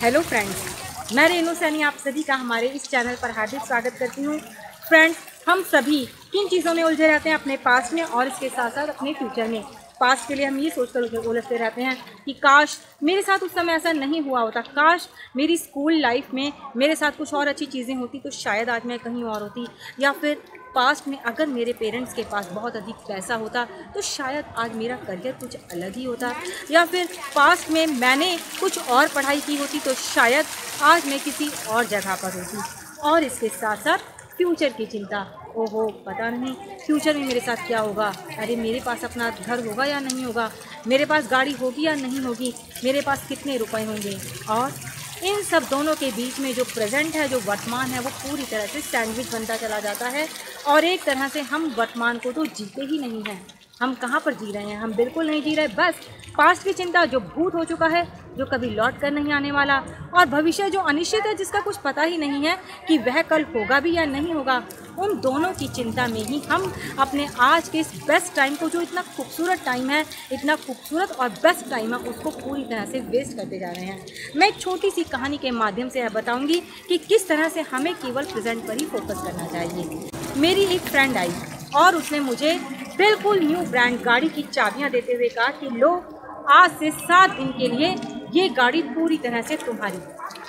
Hello friends, मैं रेनू सैनी आप सभी का हमारे इस चैनल पर हार्दिक स्वागत करती हूँ। फ्रेंड्स, हम सभी किन चीज़ों में उलझे रहते हैं अपने पास्ट में और इसके साथ साथ अपने फ्यूचर में। पास्ट के लिए हम ये सोचकर उलझते रहते हैं कि काश मेरे साथ उस समय ऐसा नहीं हुआ होता, काश मेरी स्कूल लाइफ में मेरे साथ कुछ और अच्छी चीज़ें होती तो शायद आज मैं कहीं और होती, या फिर पास्ट में अगर मेरे पेरेंट्स के पास बहुत अधिक पैसा होता तो शायद आज मेरा करियर कुछ अलग ही होता, या फिर पास्ट में मैंने कुछ और पढ़ाई की होती तो शायद आज मैं किसी और जगह पर होती। और इसके साथ साथ फ्यूचर की चिंता, ओहो पता नहीं फ्यूचर में मेरे साथ क्या होगा, अरे मेरे पास अपना घर होगा या नहीं होगा, मेरे पास गाड़ी होगी या नहीं होगी, मेरे पास कितने रुपए होंगे। और इन सब दोनों के बीच में जो प्रेजेंट है, जो वर्तमान है, वो पूरी तरह से सैंडविच बनता चला जाता है। और एक तरह से हम वर्तमान को तो जीते ही नहीं हैं। हम कहाँ पर जी रहे हैं? हम बिल्कुल नहीं जी रहे। बस पास्ट की चिंता, जो भूत हो चुका है, जो कभी लौट कर नहीं आने वाला, और भविष्य जो अनिश्चित है, जिसका कुछ पता ही नहीं है कि वह कल होगा भी या नहीं होगा, उन दोनों की चिंता में ही हम अपने आज के इस बेस्ट टाइम को, जो इतना खूबसूरत टाइम है, इतना खूबसूरत और बेस्ट टाइम है, उसको पूरी तरह से वेस्ट करते जा रहे हैं। मैं एक छोटी सी कहानी के माध्यम से बताऊंगी कि किस तरह से हमें केवल प्रेजेंट पर ही फोकस करना चाहिए। मेरी एक फ्रेंड आई और उसने मुझे बिल्कुल न्यू ब्रांड गाड़ी की चाबियां देते हुए कहा कि लो, आज से 7 दिन के लिए ये गाड़ी पूरी तरह से तुम्हारी।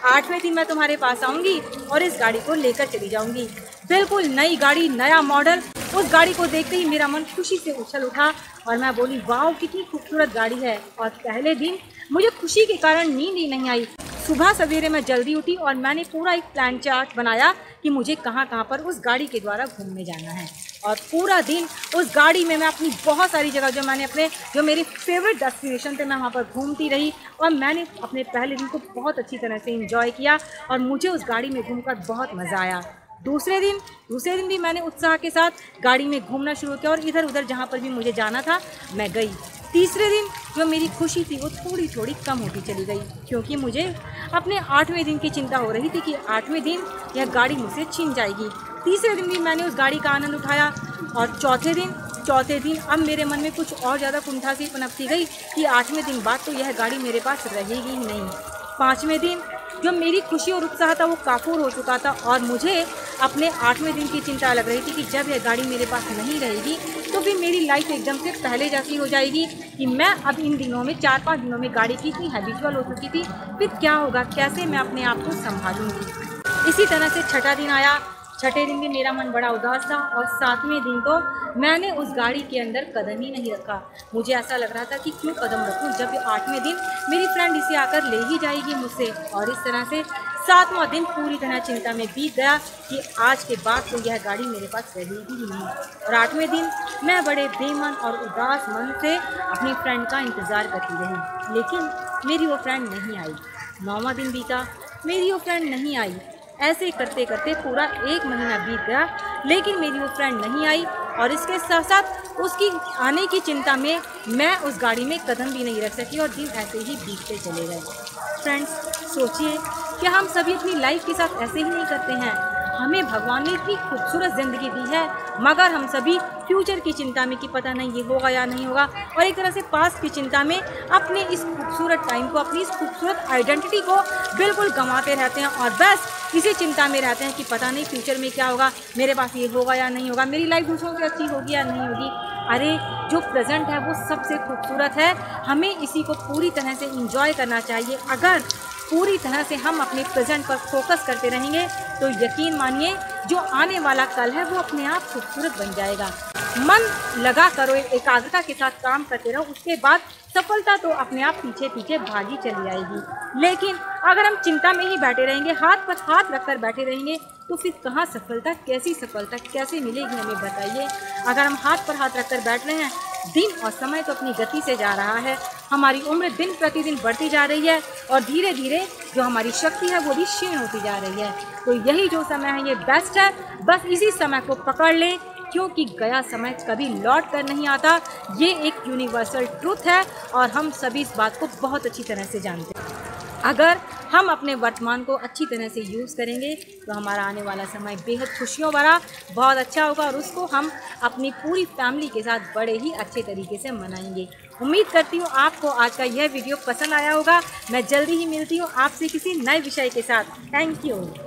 8वें दिन मैं तुम्हारे पास आऊँगी और इस गाड़ी को लेकर चली जाऊँगी। बिल्कुल नई गाड़ी, नया मॉडल। उस गाड़ी को देखते ही मेरा मन खुशी से उछल उठा और मैं बोली, वाह कितनी खूबसूरत गाड़ी है। और पहले दिन मुझे खुशी के कारण नींद ही नहीं आई। सुबह सवेरे मैं जल्दी उठी और मैंने पूरा एक प्लान चार्ट बनाया कि मुझे कहाँ कहाँ पर उस गाड़ी के द्वारा घूमने जाना है। और पूरा दिन उस गाड़ी में मैं अपनी बहुत सारी जगह, जो मेरे फेवरेट डेस्टिनेशन थे, मैं वहाँ पर घूमती रही। और मैंने अपने पहले दिन को बहुत अच्छी तरह से एंजॉय किया और मुझे उस गाड़ी में घूमकर बहुत मज़ा आया। दूसरे दिन भी मैंने उत्साह के साथ गाड़ी में घूमना शुरू किया और इधर उधर जहाँ पर भी मुझे जाना था मैं गई। तीसरे दिन जो मेरी खुशी थी वो थोड़ी थोड़ी कम होती चली गई, क्योंकि मुझे अपने 8वें दिन की चिंता हो रही थी कि 8वें दिन यह गाड़ी मुझसे छीन जाएगी। तीसरे दिन भी मैंने उस गाड़ी का आनंद उठाया और चौथे दिन अब मेरे मन में कुछ और ज़्यादा कुंठा सी पनपती गई कि 8वें दिन बाद तो यह गाड़ी मेरे पास रहेगी ही नहीं। 5वें दिन जो मेरी खुशी और उत्साह था वो काफूर हो चुका था और मुझे अपने 8वें दिन की चिंता लग रही थी कि जब यह गाड़ी मेरे पास नहीं रहेगी तो फिर मेरी लाइफ एकदम से पहले जैसी हो जाएगी कि मैं अब इन दिनों में 4-5 दिनों में गाड़ी की इतनी हैबिचुअल हो चुकी थी, फिर क्या होगा, कैसे मैं अपने आप को संभालूंगी। इसी तरह से छठा दिन आया। छठे दिन भी मेरा मन बड़ा उदास था और 7वें दिन तो मैंने उस गाड़ी के अंदर कदम ही नहीं रखा। मुझे ऐसा लग रहा था कि क्यों कदम रखूं जब 8वें दिन मेरी फ्रेंड इसे आकर ले ही जाएगी मुझसे। और इस तरह से 7वां दिन पूरी तरह चिंता में बीत गया कि आज के बाद तो यह गाड़ी मेरे पास रहेगी ही नहीं। और 8वें दिन मैं बड़े बेमन और उदास मन से अपनी फ्रेंड का इंतज़ार करती रही, लेकिन मेरी वो फ्रेंड नहीं आई। 9वां दिन बीता, मेरी वो फ्रेंड नहीं आई। ऐसे करते करते पूरा 1 महीना बीत गया, लेकिन मेरी वो फ्रेंड नहीं आई और इसके साथ साथ उसकी आने की चिंता में मैं उस गाड़ी में कदम भी नहीं रख सकी और दिन ऐसे ही बीतते चले गए। फ्रेंड्स, सोचिए कि हम सभी अपनी लाइफ के साथ ऐसे ही नहीं करते हैं। हमें भगवान ने इतनी खूबसूरत ज़िंदगी दी है, मगर हम सभी फ्यूचर की चिंता में कि पता नहीं ये होगा या नहीं होगा, और एक तरह से पास्ट की चिंता में अपने इस खूबसूरत टाइम को, अपनी इस खूबसूरत आइडेंटिटी को बिल्कुल गंवाते रहते हैं और बस इसी चिंता में रहते हैं कि पता नहीं फ्यूचर में क्या होगा, मेरे पास ये होगा या नहीं होगा, मेरी लाइफ दूसरों से अच्छी होगी या नहीं होगी। अरे जो प्रेजेंट है वो सबसे खूबसूरत है, हमें इसी को पूरी तरह से इंजॉय करना चाहिए। अगर पूरी तरह से हम अपने प्रेजेंट पर फोकस करते रहेंगे तो यकीन मानिए जो आने वाला कल है वो अपने आप खूबसूरत बन जाएगा। मन लगा करो, एकाग्रता के साथ काम करते रहो, उसके बाद सफलता तो अपने आप पीछे पीछे भागी चली आएगी। लेकिन अगर हम चिंता में ही बैठे रहेंगे, हाथ पर हाथ रखकर बैठे रहेंगे, तो फिर कहाँ सफलता, कैसी सफलता कैसे मिलेगी हमें बताइए। अगर हम हाथ पर हाथ रखकर बैठ रहे हैं, दिन और समय तो अपनी गति से जा रहा है, हमारी उम्र दिन प्रतिदिन बढ़ती जा रही है और धीरे धीरे जो हमारी शक्ति है वो भी क्षीण होती जा रही है। तो यही जो समय है ये बेस्ट है, बस इसी समय को पकड़ लें, क्योंकि गया समय कभी लौट कर नहीं आता। ये एक यूनिवर्सल ट्रूथ है और हम सभी इस बात को बहुत अच्छी तरह से जानते हैं। अगर हम अपने वर्तमान को अच्छी तरह से यूज़ करेंगे तो हमारा आने वाला समय बेहद खुशियों भरा बहुत अच्छा होगा और उसको हम अपनी पूरी फैमिली के साथ बड़े ही अच्छे तरीके से मनाएंगे। उम्मीद करती हूँ आपको आज का यह वीडियो पसंद आया होगा। मैं जल्दी ही मिलती हूँ आपसे किसी नए विषय के साथ। Thank you.